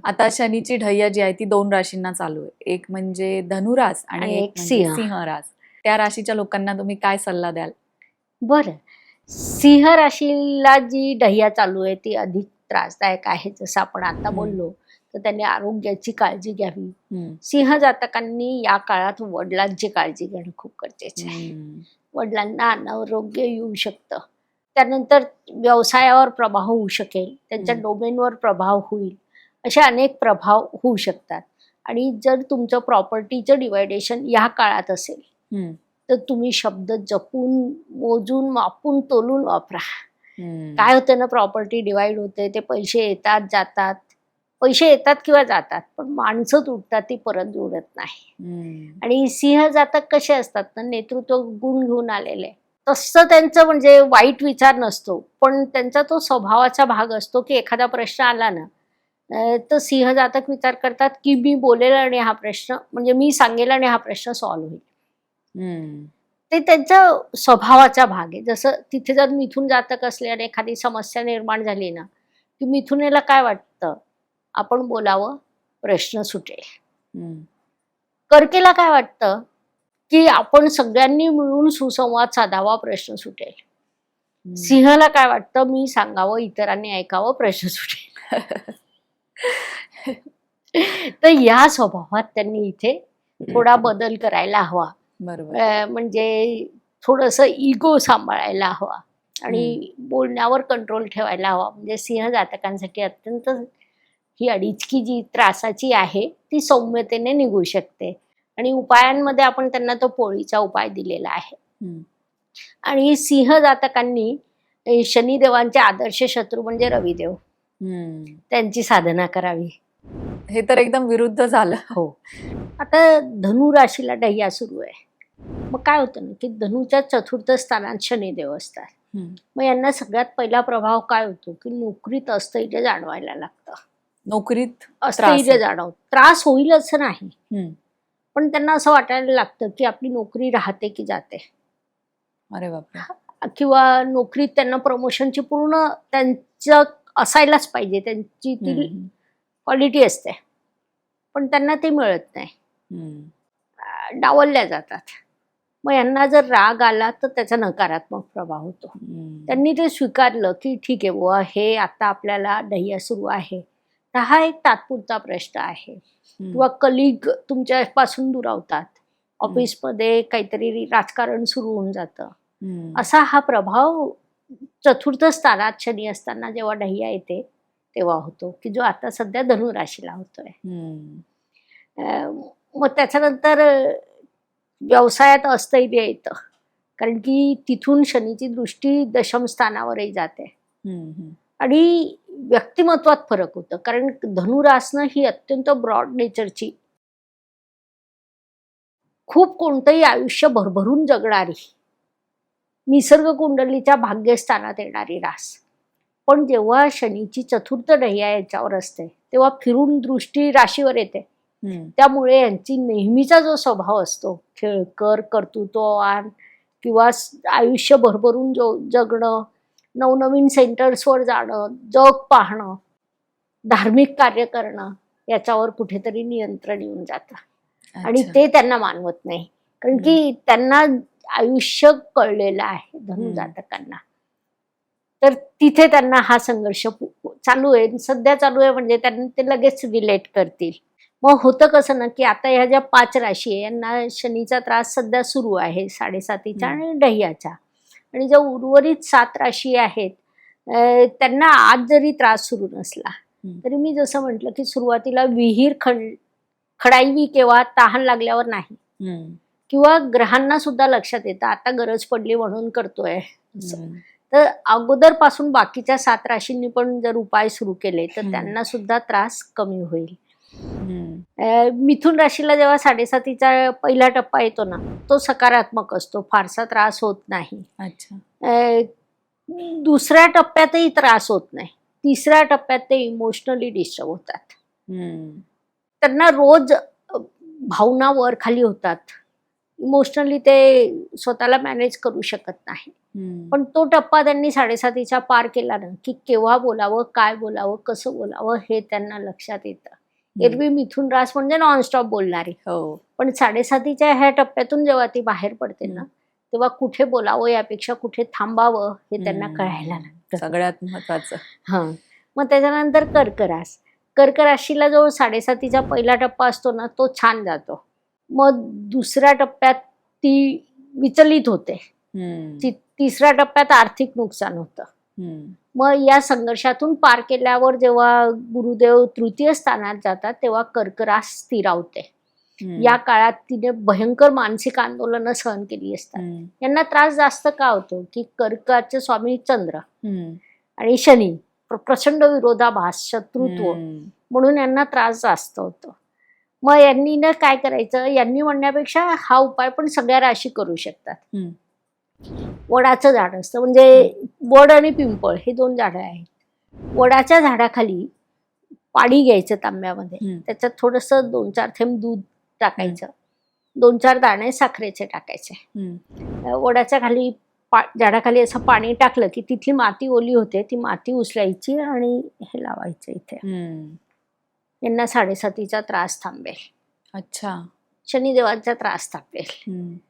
आता शनीची ढैया जी आहे ती 2 राशींना चालू आहे. एक म्हणजे धनुरास आणि एक म्हणजे सिंह. सिंह रास. त्या राशीच्या लोकांना तुम्ही काय सल्ला द्याल? बरं. सिंह राशीला जी ढैया चालू आहे ती अधिक त्रासदायक आहे. जसं आपण आता बोललो, तर त्यांनी आरोग्याची काळजी घ्यावी. सिंह जातकांनी या काळात वडिलांची काळजी घेणं खूप गरजेचं आहे. वडिलांना अनारोग्य येऊ शकतं. त्यानंतर व्यवसायावर प्रभाव होऊ शकेल, त्यांच्या डोमेनवर प्रभाव होईल, असे अनेक प्रभाव होऊ शकतात. आणि जर तुमचं प्रॉपर्टीचं डिवायडेशन या काळात असेल, तर तुम्ही शब्द जपून, मोजून, मापून, तोलून वापरा. काय होतं ना, प्रॉपर्टी डिवाइड होते, ते पैसे येतात जातात. पैसे येतात किंवा जातात, पण माणसं तुटतात, ती परत जोडत नाही. आणि सिंह जातक कसे असतात ना, नेतृत्व गुण घेऊन आलेले, तसं त्यांचं म्हणजे वाईट विचार नसतो, पण त्यांचा तो स्वभावाचा भाग असतो की एखादा प्रश्न आला ना, तर सिंह जातक विचार करतात की मी बोलेल आणि हा प्रश्न म्हणजे मी सांगेल आणि हा प्रश्न सॉल्व्ह होईल. ते त्यांच्या स्वभावाचा भाग आहे. जसं तिथे जर मिथुन जातक असले आणि एखादी समस्या निर्माण झाली ना, की मिथुनेला काय वाटतं, आपण बोलावं, प्रश्न सुटेल. कर्केला काय वाटतं, की आपण सगळ्यांनी मिळून सुसंवाद साधावा, प्रश्न सुटेल. सिंहाला काय वाटतं, मी सांगावं, इतरांनी ऐकावं, प्रश्न सुटेल. तर या स्वभावात त्यांनी इथे थोडा बदल करायला हवा. म्हणजे थोडंसं इगो सांभाळायला हवा आणि बोलण्यावर कंट्रोल ठेवायला हवा. म्हणजे सिंह जातकांसाठी अत्यंत ही अडीचकी जी त्रासाची आहे ती सौम्यतेने निघू शकते. आणि उपायांमध्ये आपण त्यांना तो पोळीचा उपाय दिलेला आहे. आणि सिंह जातकांनी शनिदेवांचे आदर्श शत्रू म्हणजे रविदेव, त्यांची साधना करावी. हे तर एकदम विरुद्ध झालं. हो. आता धनु राशीला ढैया सुरू आहे. मग काय होतं ना, की धनुच्या चतुर्थ स्थानात शनिदेव असतात. मग यांना सगळ्यात पहिला प्रभाव काय होतो, की नोकरीत अस्थैर्य जाणवायला लागतं. नोकरीत अस्थैर्य जाणवत, त्रास होईल असं नाही, पण त्यांना असं वाटायला लागतं की आपली नोकरी राहते की जाते. अरे बापरे. किंवा नोकरीत त्यांना प्रमोशनची पूर्ण त्यांचं असायलाच पाहिजे, त्यांची ती क्वालिटी असते, पण त्यांना ते मिळत नाही, डावलल्या जातात. मग यांना जर राग आला तर त्याचा नकारात्मक प्रभाव होतो. त्यांनी ते स्वीकारलं की ठीक आहे बुवा, हे आता आपल्याला ढैया सुरू आहे, तर हा एक तात्पुरता प्रश्न आहे. किंवा कलिग तुमच्यापासून दुरावतात, ऑफिसमध्ये काहीतरी राजकारण सुरू होऊन जातं, असा हा प्रभाव चतुर्थ स्थानात शनी असताना जेव्हा ढैया येते तेव्हा होतो, की जो आता सध्या धनु राशीला होतोय. मग त्याच्यानंतर व्यवसायात अस्थैर्य येतं, कारण की तिथून शनीची दृष्टी दशम स्थानावरही जाते. आणि व्यक्तिमत्वात फरक होतं, कारण धनुरासनं ही अत्यंत ब्रॉड नेचरची, खूप कोणतंही आयुष्य भरभरून जगणारी, निसर्ग कुंडलीच्या भाग्यस्थानात येणारी रास. पण जेव्हा शनीची चतुर्थ ढैया याच्यावर असते तेव्हा फिरून दृष्टी राशीवर येते. त्यामुळे यांची नेहमीचा जो स्वभाव असतो, खेळकर, कर्तृत्ववान किंवा आयुष्य भरभरून जगणं, नवनवीन सेंटर्सवर जाणं, जग पाहणं, धार्मिक कार्य करणं, याच्यावर कुठेतरी नियंत्रण येऊन जातं. आणि ते त्यांना मानवत नाही, कारण की त्यांना आयुष्य कळलेलं आहे धनु जातकांना. तर तिथे त्यांना हा संघर्ष चालू आहे, सध्या चालू आहे, म्हणजे त्यांना ते लगेच रिलेट करतील. मग होतं कसं ना, की आता ह्या ज्या 5 राशी आहे यांना शनीचा त्रास सध्या सुरू आहे 7.5 आणि ढैयाचा. आणि ज्या उर्वरित 7 राशी आहेत त्यांना आज जरी त्रास सुरू नसला तरी मी जसं म्हटलं की सुरुवातीला विहीर खडावी केव्हा तहान लागल्यावर नाही, किंवा ग्रहांना सुद्धा लक्षात येतं आता गरज पडली म्हणून करतोय. तर अगोदरपासून बाकीच्या 7 राशींनी पण जर उपाय सुरू केले तर त्यांना सुद्धा त्रास कमी होईल. मिथुन राशीला जेव्हा 7.5चा पहिला टप्पा येतो ना, तो सकारात्मक असतो, फारसा त्रास होत नाही. दुसऱ्या टप्प्यातही त्रास होत नाही, तिसऱ्या टप्प्यात ते इमोशनली डिस्टर्ब होतात. त्यांना रोज भावना वर खाली होतात, इमोशनली ते स्वतःला मॅनेज करू शकत नाही. पण तो टप्पा त्यांनी 7.5चा पार केला ना, की केव्हा बोलावं, काय बोलावं, कसं बोलावं हे त्यांना लक्षात येतं. एरवी मिथुन रास म्हणजे नॉनस्टॉप बोलणारी, हो. पण 7.5च्या ह्या टप्प्यातून जेव्हा ती बाहेर पडते ना, तेव्हा कुठे बोलावं यापेक्षा कुठे थांबावं हे त्यांना कळायला लागतं. सगळ्यात महत्वाचं. हा. मग त्याच्यानंतर कर्क रास. कर्क राशीला जो 7.5चा पहिला टप्पा असतो ना, तो छान जातो. मग दुसऱ्या टप्प्यात ती विचलित होते. तिसऱ्या टप्प्यात आर्थिक नुकसान होतं. मग या संघर्षातून पार केल्यावर जेव्हा गुरुदेव तृतीय स्थानात जातात तेव्हा कर्क रास स्थिरावते. या काळात तिने भयंकर मानसिक आंदोलनं सहन केली असतात. यांना त्रास जास्त का होतो की कर्काचे स्वामी चंद्र आणि शनी प्रचंड विरोधाभास, शत्रुत्व, म्हणून यांना त्रास जास्त होतो. मग यांनी ना काय करायचं, यांनी म्हणण्यापेक्षा हा उपाय पण सगळ्या राशी करू शकतात. वडाचं झाड असतं, म्हणजे वड आणि पिंपळ हे 2 झाडं आहेत. वडाच्या झाडाखाली पाणी घ्यायचं तांब्यामध्ये, त्याच्यात थोडंसं 2-4 थेंब दूध टाकायचं, 2-4 दाणे साखरेचे टाकायचे. वडाच्या खाली झाडाखाली असं पाणी टाकलं की तिथली माती ओली होते, ती माती उचलायची आणि हे लावायचं इथे. यांना 7.5चा त्रास थांबेल. अच्छा. शनिदेवांचा त्रास थांबेल.